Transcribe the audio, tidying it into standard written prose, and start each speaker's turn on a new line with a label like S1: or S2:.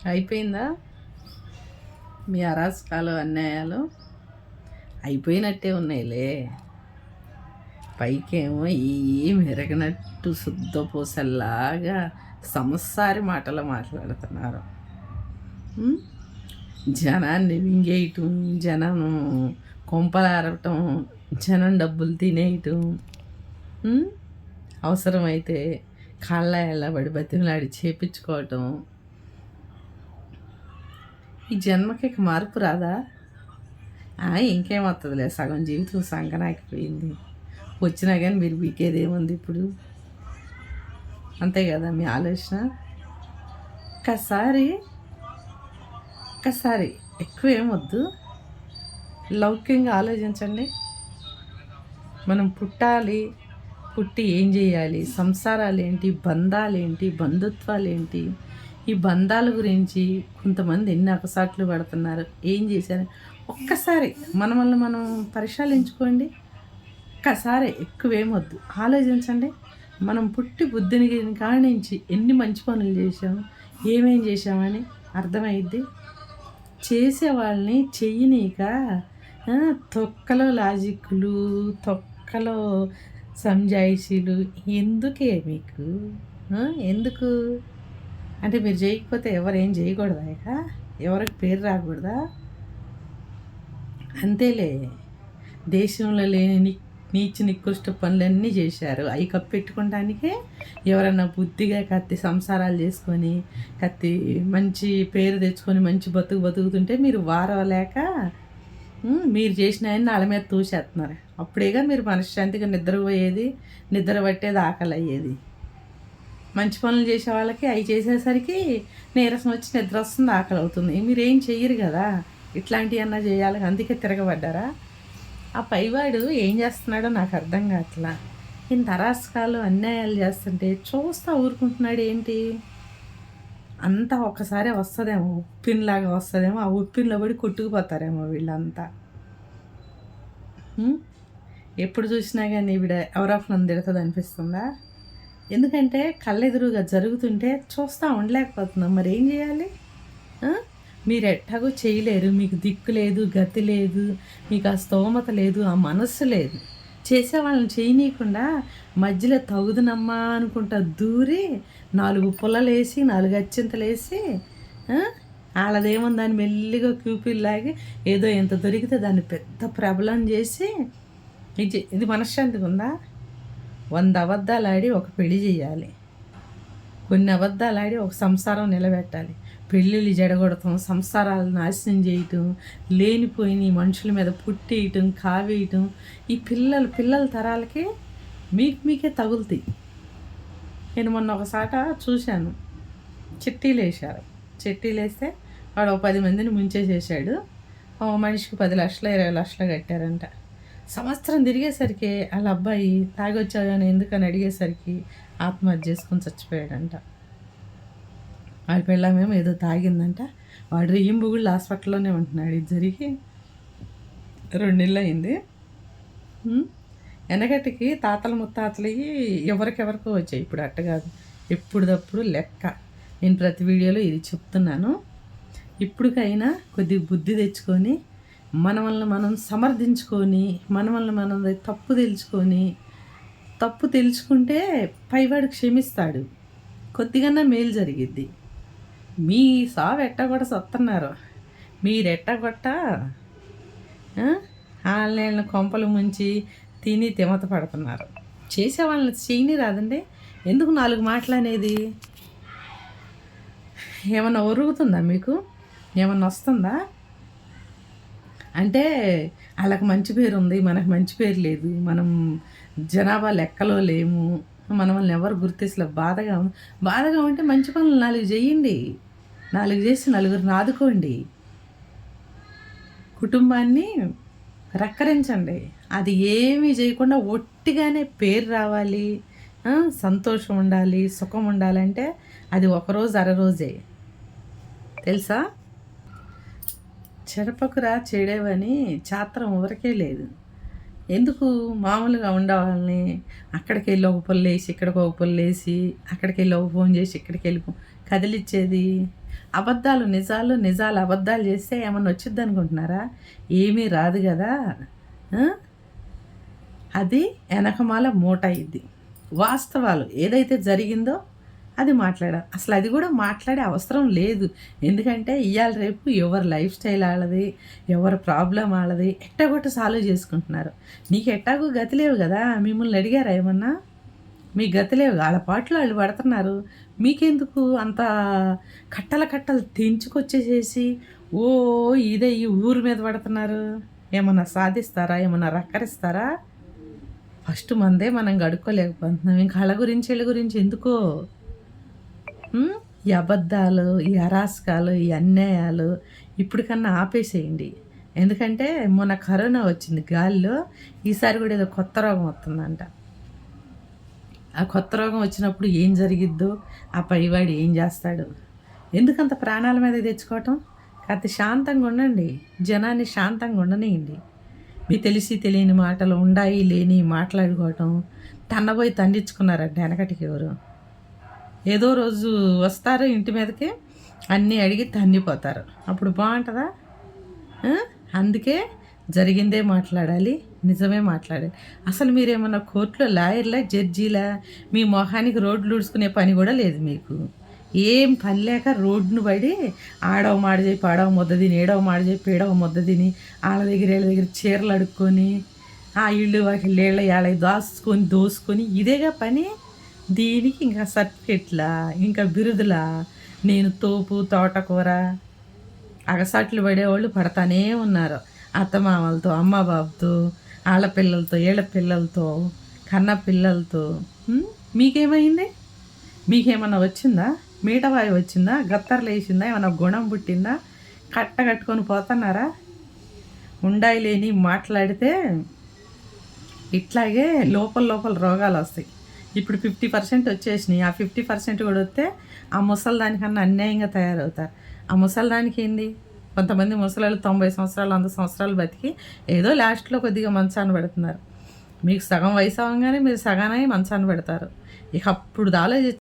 S1: అయిపోయిందా మీ అరాచకాలు అన్యాయాలు? అయిపోయినట్టే ఉన్నాయిలే. పైకేమో ఏం ఎరగనట్టు శుద్ధపూసల్లాగా సంసారి మాటలు మాట్లాడుతున్నారు. జనాన్ని మింగేయటం, జనం కొంపలారటం, జనం డబ్బులు తినేయటం, అవసరమైతే కాళ్ళ ఎళ్ళబడి బతిమలాడి చేపించుకోవటం. ఈ జన్మకి మార్పు రాదా? ఇంకేమవుతుందిలే, సగం జీవితం సంకనాకిపోయింది. వచ్చినా కానీ మీరు బీకేదేముంది ఇప్పుడు? అంతే కదా మీ ఆలోచన? ఒక్కసారి ఎక్కువ ఏమొద్దు, లౌక్యంగా ఆలోచించండి. మనం పుట్టి ఏం చేయాలి, సంసారాలు ఏంటి, బంధాలు ఏంటి, బంధుత్వాలు ఏంటి, ఈ బంధాల గురించి కొంతమంది ఎన్ని అకసాట్లు పడుతున్నారు, ఏం చేశారు ఒక్కసారి మనల్ని మనం పరిశీలించుకోండి. ఒక్కసారి ఎక్కువేమొద్దు, ఆలోచించండి. మనం పుట్టి బుద్ధిని కానించి ఎన్ని మంచి పనులు చేసాము, ఏమేం చేసామని అర్థమైద్ది. చేసేవాళ్ళని చెయ్యనీక తొక్కలో లాజిక్లు, తొక్కలో సంజాయిషీలు ఎందుకే మీకు? ఎందుకు అంటే మీరు చేయకపోతే ఎవరేం చేయకూడదా? ఇక ఎవరికి పేరు రాకూడదా? అంతేలే, దేశంలో లేని నీచ నికృష్ట పనులన్నీ చేశారు. అవి కప్పెట్టుకోవడానికే ఎవరన్నా బుద్ధిగా కత్తి సంసారాలు చేసుకొని కత్తి మంచి పేరు తెచ్చుకొని మంచి బతుకుతుంటే మీరు వారవలేక మీరు చేసిన ఆయన వాళ్ళ మీద తూసేస్తున్నారు. అప్పుడేగా మీరు మనశ్శాంతిగా నిద్రపోయేది, నిద్ర పట్టేది, ఆకలి అయ్యేది. మంచి పనులు చేసే వాళ్ళకి అవి చేసేసరికి నీరసం వచ్చి నిద్ర వస్తుంది, ఆకలి అవుతుంది. మీరేం చెయ్యరు కదా, ఇట్లాంటివి అన్నా చేయాలి, అందుకే తిరగబడ్డారా? ఆ పైవాడు ఏం చేస్తున్నాడో నాకు అర్థం కావట్లా. ఇంత అరాచకాలు అన్యాయాలు చేస్తుంటే చూస్తా ఊరుకుంటున్నాడు ఏంటి? అంతా ఒక్కసారి వస్తుందేమో, ఉప్పిన్లాగా వస్తుందేమో, ఆ ఉప్పిన్లో పడి కొట్టుకుపోతారేమో వీళ్ళంతా. ఎప్పుడు చూసినా కానీ ఈవిడ ఎవరొకరిని తిడుతుంది అనిపిస్తుందా? ఎందుకంటే కళ్ళెదురుగా జరుగుతుంటే చూస్తూ ఉండలేకపోతున్నాం. మరి ఏం చేయాలి? మీరు ఎట్టాగో చేయలేరు, మీకు దిక్కు లేదు, గతి లేదు, మీకు ఆ స్తోమత లేదు, ఆ మనస్సు లేదు. చేసే వాళ్ళని చేయనీయకుండా మధ్యలో తగుదునమ్మా అనుకుంటా దూరి 4 పుల్లలేసి 4 అచ్చింతలేసి వాళ్ళదేమో దాన్ని మెల్లిగా క్యూపిల్లాగి ఏదో ఎంత దొరికితే దాన్ని పెద్ద ప్రబలం చేసి ఇది మనశ్శాంతిగా ఉందా? 100 అబద్ధాలు ఆడి ఒక పెళ్లి చేయాలి, కొన్ని అబద్ధాలు ఆడి ఒక సంసారం నిలబెట్టాలి. పెళ్ళిళ్ళు జడగొడతాం, సంసారాలు నాశనం చేయటం, లేనిపోయిన మనుషుల మీద పుట్టేయటం, కావేయటం, ఈ పిల్లల తరాలకి మీకే తగులుతాయి. నేను మొన్న ఒకసాట చూశాను, చిట్టీలు వేశారు. చిట్టీలు వేస్తే వాడు 10 మందిని ముంచేసేసాడు. మనిషికి 10 లక్షలు 20 లక్షలు కట్టారంట. సంవత్సరం తిరిగేసరికి వాళ్ళ అబ్బాయి తాగొచ్చావని ఎందుకని అడిగేసరికి ఆత్మహత్య చేసుకొని చచ్చిపోయాడంట. వాడి పిల్లమేమో ఏదో తాగిందంట. వాడు రియింబుగుళ్ళు హాస్పిటల్లోనే ఉంటున్నాడు. ఇది జరిగి 2 నెలలు అయింది. వెనకటికి తాతల ముత్తాతలకి ఎవరికెవరికో వచ్చాయి, ఇప్పుడు అట్ట కాదు, ఎప్పుడుదప్పుడు లెక్క. నేను ప్రతి వీడియోలో ఇది చెప్తున్నాను. ఇప్పటికైనా కొద్దిగా బుద్ధి తెచ్చుకొని మనల్ని మనం సమర్థించుకొని మనల్ని మనం తప్పు తెలుసుకుంటే పైవాడు క్షమిస్తాడు, కొద్దిగా మేలు జరిగిద్ది. మీ సావు ఎట్టగొట్ట సత్తున్నారు, మీరెట్టగొట్ట వాళ్ళని కొంపలు ముంచి తిని తిమత పడుతున్నారు. చేసే వాళ్ళని చేయని రాదండి. ఎందుకు 4 మాటలు అనేది? ఏమన్నా ఒరుగుతుందా మీకు? ఏమన్నా వస్తుందా? అంటే వాళ్ళకి మంచి పేరు ఉంది, మనకు మంచి పేరు లేదు, మనం జనాభా లెక్కలో లేము, మనల్ని ఎవరు గుర్తిస్తలేదు. బాధగా ఉంటే మంచి పనులు 4 చేయండి, 4 చేసి 4గురిని ఆదుకోండి, కుటుంబాన్ని రక్కరించండి. అది ఏమీ చేయకుండా ఒట్టిగానే పేరు రావాలి, సంతోషం ఉండాలి, సుఖం ఉండాలంటే అది ఒకరోజు అరరోజే తెలుసా? చెరపకురా చెడేవని చాత్రం ఎవరికే లేదు. ఎందుకు మామూలుగా ఉండవాళ్ళని అక్కడికి వెళ్ళి ఒక పొల్లు వేసి ఇక్కడికి ఒక పొల్లు వేసి అక్కడికి వెళ్ళి ఒక ఫోన్ చేసి ఇక్కడికి వెళ్ళి కదిలిచ్చేది? అబద్ధాలు నిజాలు, నిజాలు అబద్ధాలు చేస్తే ఏమన్నా వచ్చిద్ది అనుకుంటున్నారా? ఏమీ రాదు కదా. ఆ? అది వెనకమాల మూట అయింది. వాస్తవాలు ఏదైతే జరిగిందో అది మాట్లాడాలి. అసలు అది కూడా మాట్లాడే అవసరం లేదు. ఎందుకంటే ఇవాళ రేపు ఎవరి లైఫ్ స్టైల్ వాళ్ళది, ఎవరి ప్రాబ్లం వాళ్ళది ఎట్టగొట్టు సాల్వ్ చేసుకుంటున్నారు. నీకు ఎట్టాగూ గతి లేవు కదా. మిమ్మల్ని అడిగారా ఏమన్నా? మీ గతి లేవు, వాళ్ళ పాటలు వాళ్ళు పడుతున్నారు. మీకెందుకు అంత కట్టల కట్టలు తెంచుకొచ్చేసేసి ఓ ఇదే ఈ ఊరి మీద పడుతున్నారు? ఏమన్నా సాధిస్తారా? ఏమన్నా రక్కరిస్తారా? ఫస్ట్ మందే మనం గడుక్కోలేకపోతున్నాం, ఇంకా వాళ్ళ గురించి వీళ్ళ గురించి ఎందుకో. ఈ అబద్ధాలు, ఈ అరాచకాలు, ఈ అన్యాయాలు ఇప్పటికన్నా ఆపేసేయండి. ఎందుకంటే మొన్న కరోనా వచ్చింది గాలిలో, ఈసారి కూడా ఏదో కొత్త రోగం వస్తుందంట. ఆ కొత్త రోగం వచ్చినప్పుడు ఏం జరిగిద్దో, ఆ పైవాడు ఏం చేస్తాడు? ఎందుకంత ప్రాణాల మీద తెచ్చుకోవటం? కాస్త శాంతంగా ఉండండి, జనాన్ని శాంతంగా ఉండనియండి. మీ తెలిసి తెలియని మాటలు ఉండాయి లేని మాట్లాడుకోవటం, తన్నబోయి తండించుకున్నారంట వెనకటికి ఎవరు. ఏదో రోజు వస్తారు ఇంటి మీదకి, అన్నీ అడిగి తన్నిపోతారు. అప్పుడు బాగుంటుందా? అందుకే జరిగిందే మాట్లాడాలి, నిజమే మాట్లాడాలి. అసలు మీరేమన్నా కోర్టులో లాయర్లా, జడ్జీలా? మీ మొహానికి రోడ్లు ఊడ్చుకునే పని కూడా లేదు మీకు. ఏం పని లేక రోడ్డును పడి ఆడవ మాట చెప్పి ఆడవ ముద్ద తిని, ఏడవ మాట చెప్పి ఏడవ ముద్ద తిని, వాళ్ళ దగ్గర వీళ్ళ దగ్గర చీరలు అడుక్కొని, ఆ ఇళ్ళు వాకి నీళ్ళ ఏళ్ళ దోసుకొని ఇదేగా పని. దీనికి ఇంకా సర్టిఫికెట్లా, ఇంకా బిరుదులా? నేను తోపు, తోటకూర అగసాట్లు పడేవాళ్ళు పడతానే ఉన్నారు. అత్తమామలతో, అమ్మ బాబుతో, వాళ్ళ పిల్లలతో, వీళ్ళ పిల్లలతో, కన్న పిల్లలతో. మీకేమైంది? మీకేమన్నా వచ్చిందా? మీటవాయి వచ్చిందా? గత్తర్లు వేసిందా? ఏమన్నా గుణం పుట్టిందా? కట్టుకొని పోతున్నారా? ఉండాయి లేని మాట్లాడితే ఇట్లాగే లోపల లోపల రోగాలు వస్తాయి. ఇప్పుడు 50% వచ్చేసినాయి. ఆ 50% కూడా వస్తే ఆ ముసలిదానికన్నా అన్యాయంగా తయారవుతారు. ఆ ముసలిదానికి ఏంది? కొంతమంది ముసలాళ్ళు 90 సంవత్సరాలు 100 సంవత్సరాలు బతికి ఏదో లాస్ట్లో కొద్దిగా మంచాన్ని పెడుతున్నారు. మీకు సగం వయసు అవ్వగానే మీరు సగానై మంచాన్ని పెడతారు. ఇక అప్పుడు ఆలోచించి